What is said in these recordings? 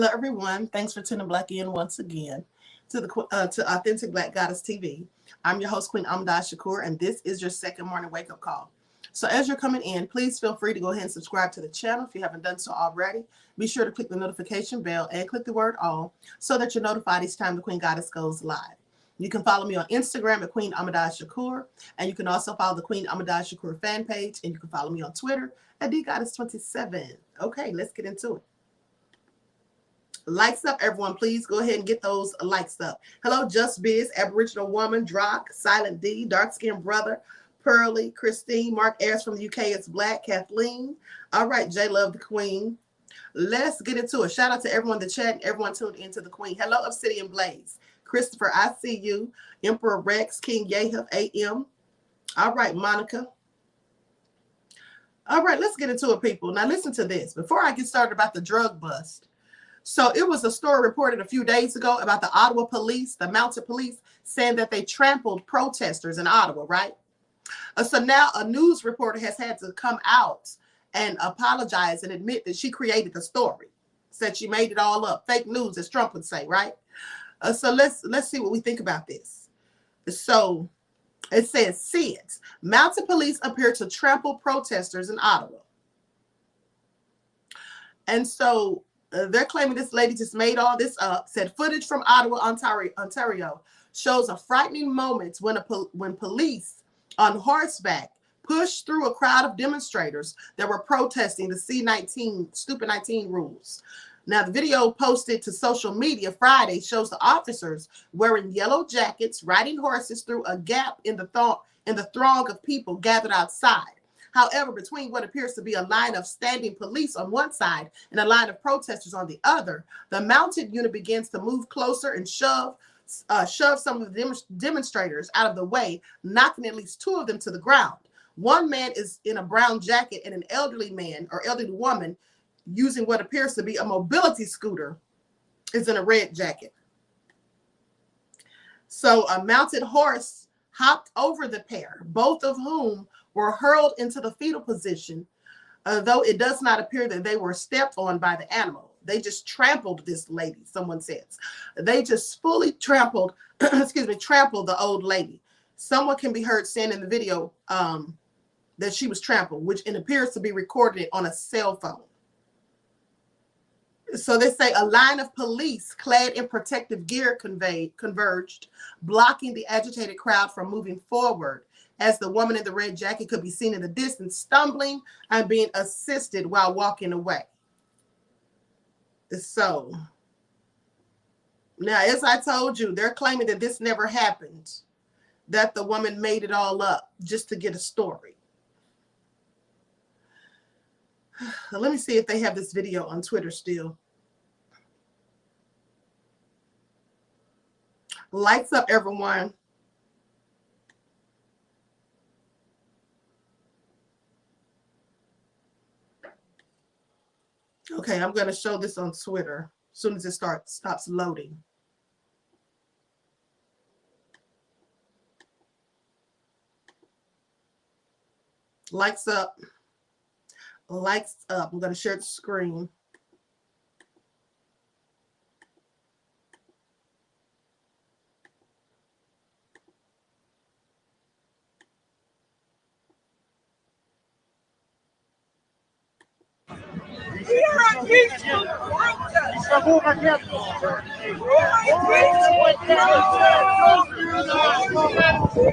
Hello, everyone. Thanks for tuning Blaque in once again to Authentic Black Goddess TV. I'm your host, QueenAShakur, and this is your second morning wake-up call. So as you're coming in, please feel free to go ahead and subscribe to the channel if you haven't done so already. Be sure to click the notification bell and click the word all so that you're notified each time the Queen Goddess goes live. You can follow me on Instagram at QueenAShakur, and you can also follow the QueenAShakur fan page, and you can follow me on Twitter at DGoddess27. Okay, let's get into it. Likes up, everyone. Please go ahead and get those likes up. Hello, Just Biz, Aboriginal Woman, Drock, Silent D, Dark Skinned Brother, Pearly, Christine, Mark Ayers from the UK, it's Black, Kathleen. All right, J Love the Queen. Let's get into it. Shout out to everyone in the chat and everyone tuned into the Queen. Hello, Obsidian Blaze. Christopher, I see you. Emperor Rex, King Yahif, AM. All right, Monica. All right, let's get into it, people. Now, listen to this. Before I get started about the drug bust, so it was a story reported a few days ago about the Ottawa police, the mounted police, saying that they trampled protesters in Ottawa, right? So now a news reporter has had to come out and apologize and admit that she created the story, said she made it all up, fake news, as Trump would say, right? So let's see what we think about this. So it says, SIDS, mounted police appear to trample protesters in Ottawa. And so they're claiming this lady just made all this up, said footage from Ottawa, Ontario shows a frightening moment when police on horseback pushed through a crowd of demonstrators that were protesting the C-19, Stupid 19 rules. Now, the video posted to social media Friday shows the officers wearing yellow jackets, riding horses through a gap in the throng of people gathered outside. However, between what appears to be a line of standing police on one side and a line of protesters on the other, the mounted unit begins to move closer and shove some of the demonstrators out of the way, knocking at least two of them to the ground. One man is in a brown jacket, and an elderly man or elderly woman using what appears to be a mobility scooter is in a red jacket. So a mounted horse hopped over the pair, both of whom were hurled into the fetal position, though it does not appear that they were stepped on by the animal. They just trampled this lady, someone says. They just fully trampled, trampled the old lady. Someone can be heard saying in the video that she was trampled, which it appears to be recorded on a cell phone. So they say a line of police clad in protective gear converged, blocking the agitated crowd from moving forward, as the woman in the red jacket could be seen in the distance, stumbling and being assisted while walking away. So now, as I told you, they're claiming that this never happened, that the woman made it all up just to get a story. Let me see if they have this video on Twitter still. Lights up, everyone. Okay, I'm going to show this on Twitter as soon as it stops loading. Lights up. Lights up. I'm going to share the screen.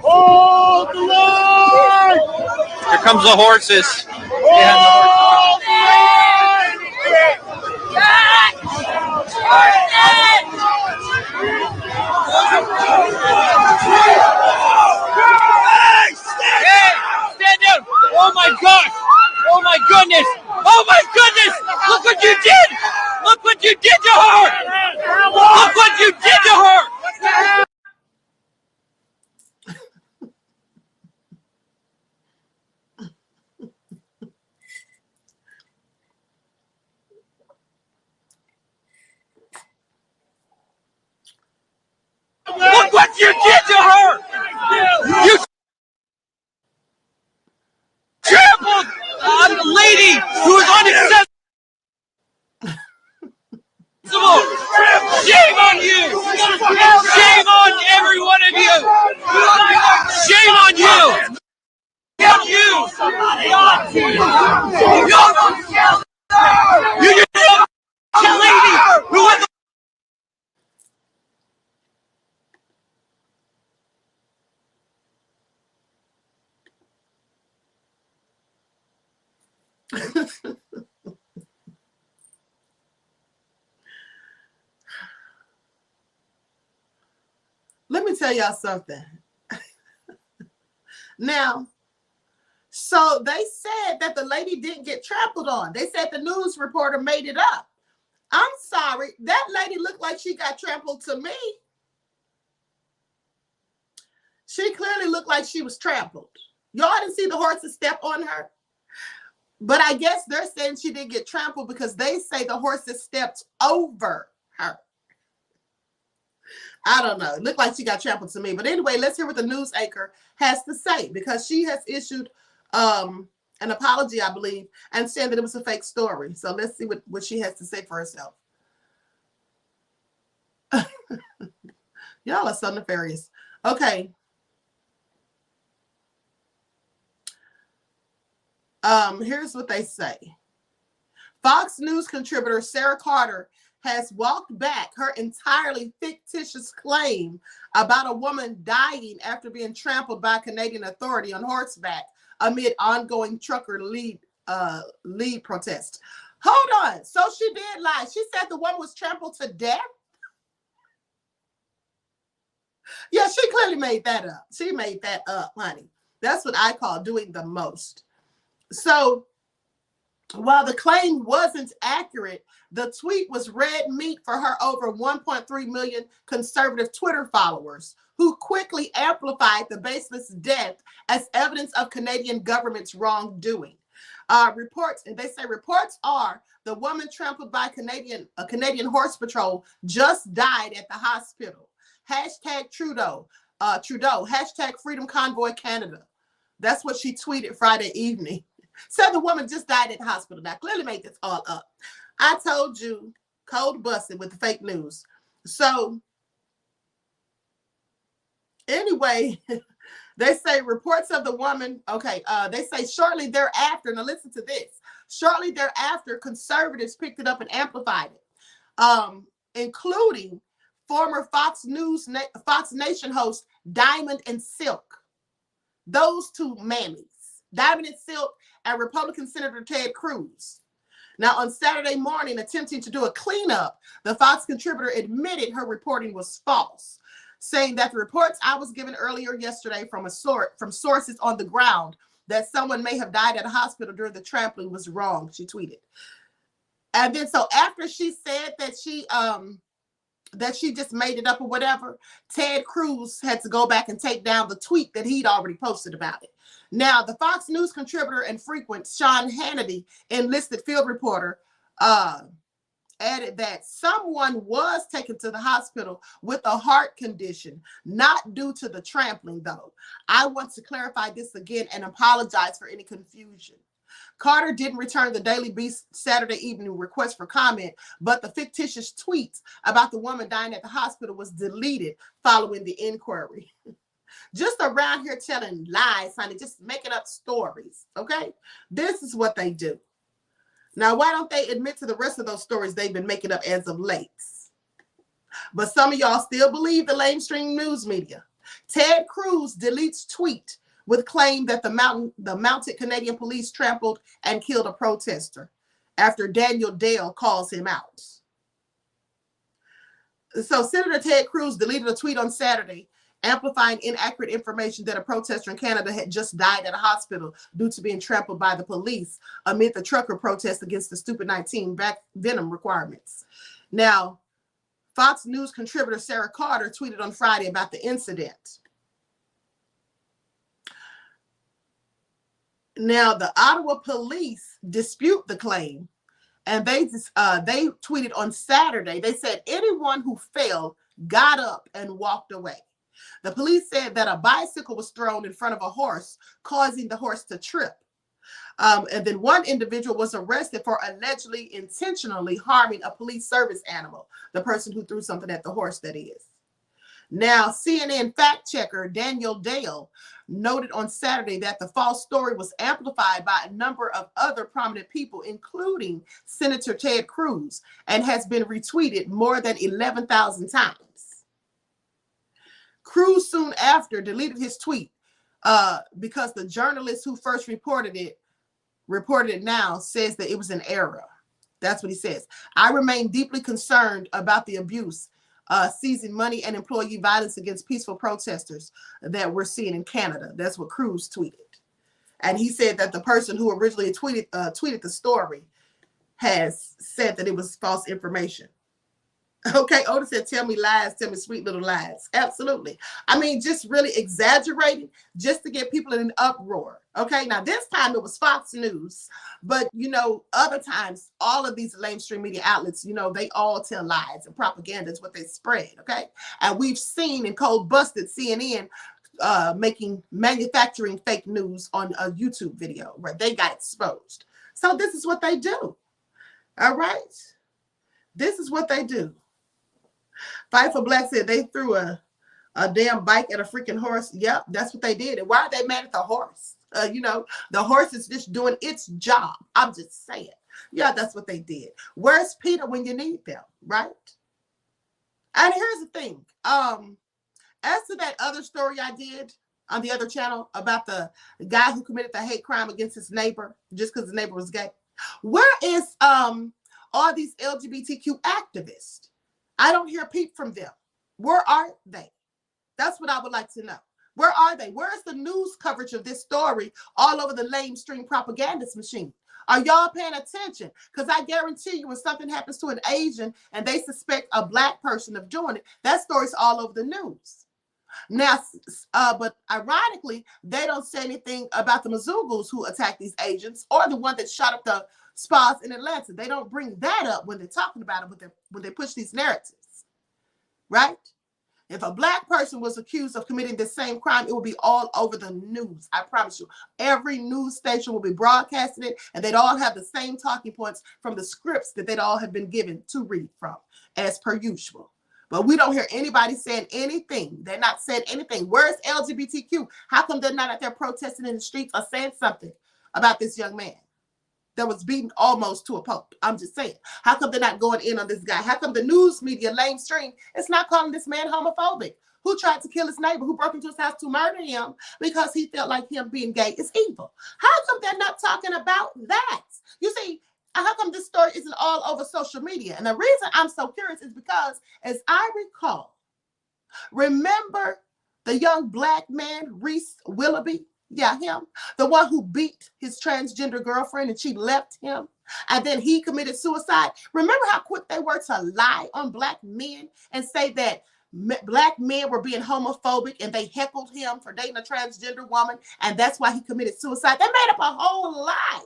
Oh, the Lord! Here comes the horses. Stand down! Oh my gosh! Oh my goodness! Oh my goodness! Look what you did! Look what you did to her! Look what you did to her! Let me tell y'all something. Now, so they said that the lady didn't get trampled on. They said the news reporter made it up. I'm sorry. That lady looked like she got trampled to me. She clearly looked like she was trampled. Y'all didn't see the horses step on her. But I guess they're saying she didn't get trampled because they say the horses stepped over her. I don't know. It looked like she got trampled to me. But anyway, let's hear what the news anchor has to say, because she has issued an apology, I believe, and said that it was a fake story. So let's see what she has to say for herself. Y'all are so nefarious. Okay. Here's what they say. Fox News contributor Sarah Carter has walked back her entirely fictitious claim about a woman dying after being trampled by a Canadian authority on horseback amid ongoing trucker lead protest. Hold on. So she did lie. She said the woman was trampled to death? Yeah, she clearly made that up. She made that up, honey. That's what I call doing the most. So while the claim wasn't accurate, the tweet was red meat for her over 1.3 million conservative Twitter followers, who quickly amplified the baseless death as evidence of Canadian government's wrongdoing. Reports are the woman trampled by a Canadian horse patrol just died at the hospital. Hashtag Trudeau, hashtag Freedom Convoy Canada. That's what she tweeted Friday evening. Said the woman just died at the hospital. Now, clearly made this all up. I told you, cold busted with the fake news. So, anyway, they say reports of the woman, they say shortly thereafter, now listen to this, shortly thereafter, conservatives picked it up and amplified it, including former Fox Nation host Diamond and Silk. Those two mammies, Diamond and Silk, and Republican Senator Ted Cruz. Now, on Saturday morning, attempting to do a cleanup, the Fox contributor admitted her reporting was false, saying that the reports I was given earlier yesterday from sources on the ground that someone may have died at a hospital during the trampling was wrong, she tweeted. And then so after she said that she just made it up or whatever, Ted Cruz had to go back and take down the tweet that he'd already posted about it. Now, the Fox News contributor and frequent Sean Hannity, enlisted field reporter, added that someone was taken to the hospital with a heart condition, not due to the trampling, though. I want to clarify this again and apologize for any confusion. Carter didn't return the Daily Beast Saturday evening request for comment, but the fictitious tweet about the woman dying at the hospital was deleted following the inquiry. Just around here telling lies, honey, just making up stories, okay? This is what they do. Now, why don't they admit to the rest of those stories they've been making up as of late? But some of y'all still believe the mainstream news media. Ted Cruz deletes tweet with claim that the mounted Canadian police trampled and killed a protester after Daniel Dale calls him out. So Senator Ted Cruz deleted a tweet on Saturday amplifying inaccurate information that a protester in Canada had just died at a hospital due to being trampled by the police amid the trucker protest against the stupid 19 venom requirements. Now, Fox News contributor Sarah Carter tweeted on Friday about the incident. Now, the Ottawa police dispute the claim, and they tweeted on Saturday. They said anyone who fell got up and walked away. The police said that a bicycle was thrown in front of a horse, causing the horse to trip. And then one individual was arrested for allegedly intentionally harming a police service animal, the person who threw something at the horse, that is. Now, CNN fact checker Daniel Dale noted on Saturday that the false story was amplified by a number of other prominent people, including Senator Ted Cruz, and has been retweeted more than 11,000 times. Cruz soon after deleted his tweet because the journalist who first reported it reported it now, says that it was an error. That's what he says. I remain deeply concerned about the abuse, seizing money and employee violence against peaceful protesters that we're seeing in Canada. That's what Cruz tweeted. And he said that the person who originally tweeted the story has said that it was false information. Okay, Oda said, tell me lies, tell me sweet little lies. Absolutely. I mean, just really exaggerating just to get people in an uproar. Okay, now this time it was Fox News, but you know, other times, all of these mainstream media outlets, you know, they all tell lies and propaganda is what they spread. Okay, and we've seen in cold busted CNN manufacturing fake news on a YouTube video where they got exposed. So this is what they do. All right, this is what they do. Fight for Black said they threw a damn bike at a freaking horse. Yep, that's what they did. And why are they mad at the horse? You know, the horse is just doing its job. I'm just saying. Yeah, that's what they did. Where's Peter when you need them, right? And here's the thing. As to that other story I did on the other channel about the guy who committed the hate crime against his neighbor just because his neighbor was gay, where is all these LGBTQ activists? I don't hear a peep from them. Where are they? That's what I would like to know. Where are they? Where's the news coverage of this story all over the lamestream propagandist machine? Are y'all paying attention? Because I guarantee you when something happens to an Asian and they suspect a Black person of doing it, that story's all over the news. Now, but ironically, they don't say anything about the Mzungus who attacked these Asians or the one that shot up the spas in Atlanta. They don't bring that up when they're talking about it, when they push these narratives, right? If a Black person was accused of committing the same crime, it would be all over the news. I promise you. Every news station will be broadcasting it, and they'd all have the same talking points from the scripts that they'd all have been given to read from, as per usual. But we don't hear anybody saying anything. They're not saying anything. Where's LGBTQ? How come they're not out there protesting in the streets or saying something about this young man that was beaten almost to a pulp? I'm just saying. How come they're not going in on this guy? How come the news media, lamestream, is not calling this man homophobic? Who tried to kill his neighbor, who broke into his house to murder him because he felt like him being gay is evil? How come they're not talking about that? You see, how come this story isn't all over social media? And the reason I'm so curious is because, as I recall, remember the young Black man, Reese Willoughby? Yeah, him. The one who beat his transgender girlfriend and she left him. And then he committed suicide. Remember how quick they were to lie on Black men and say that Black men were being homophobic and they heckled him for dating a transgender woman. And that's why he committed suicide. They made up a whole lie.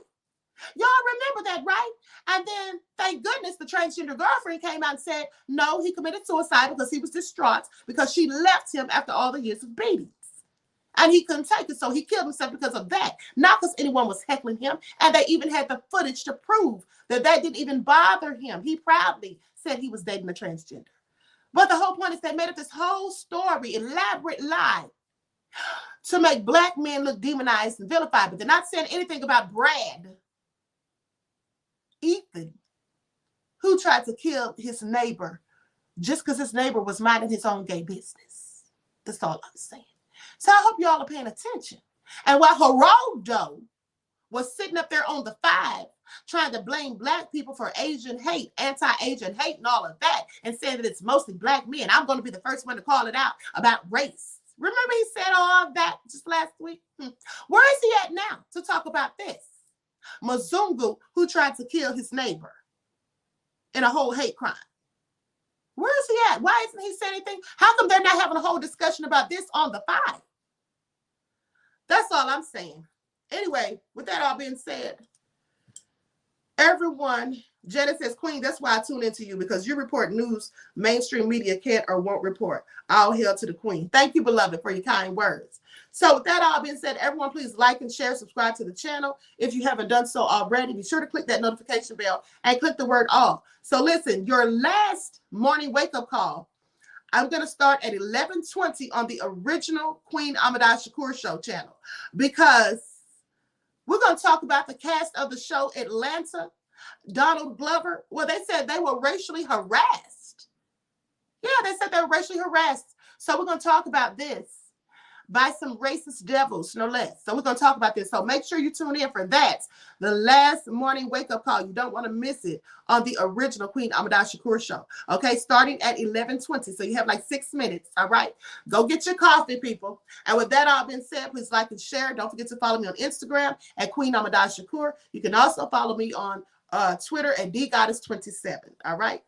Y'all remember that, right? And then, thank goodness, the transgender girlfriend came out and said, no, he committed suicide because he was distraught because she left him after all the years of beatings. And he couldn't take it, so he killed himself because of that. Not because anyone was heckling him. And they even had the footage to prove that that didn't even bother him. He proudly said he was dating a transgender. But the whole point is they made up this whole story, elaborate lie, to make Black men look demonized and vilified. But they're not saying anything about Brad Ethan, who tried to kill his neighbor just because his neighbor was minding his own gay business. That's all I'm saying. So I hope y'all are paying attention. And while Geraldo was sitting up there on the 5 trying to blame Black people for Asian hate, anti-Asian hate and all of that, and saying that it's mostly Black men, I'm going to be the first one to call it out about race. Remember he said all of that just last week? Where is he at now to talk about this? Mzungu, who tried to kill his neighbor in a whole hate crime. Where is he at? Why isn't he saying anything? How come they're not having a whole discussion about this on the 5? That's all I'm saying. Anyway, with that all being said, everyone, Janet says, Queen, that's why I tune into you, because you report news mainstream media can't or won't report. All hail to the Queen. Thank you, beloved, for your kind words. So with that all being said, everyone, please like and share, subscribe to the channel. If you haven't done so already, be sure to click that notification bell and click the word all. So listen, your last morning wake-up call, I'm going to start at 11:20 on the original QueenAShakur show channel, because we're going to talk about the cast of the show Atlanta, Donald Glover. Well, they said they were racially harassed. Yeah, they said they were racially harassed. So we're going to talk about this. by some racist devils, no less. So we're going to talk about this. So make sure you tune in for that. The last morning wake-up call. You don't want to miss it on the original Queen AmadaShakur show. Okay, starting at 11:20. So you have like 6 minutes. All right. Go get your coffee, people. And with that all being said, please like and share. Don't forget to follow me on Instagram at Queen AmadaShakur. You can also follow me on Twitter at DGoddess27. All right.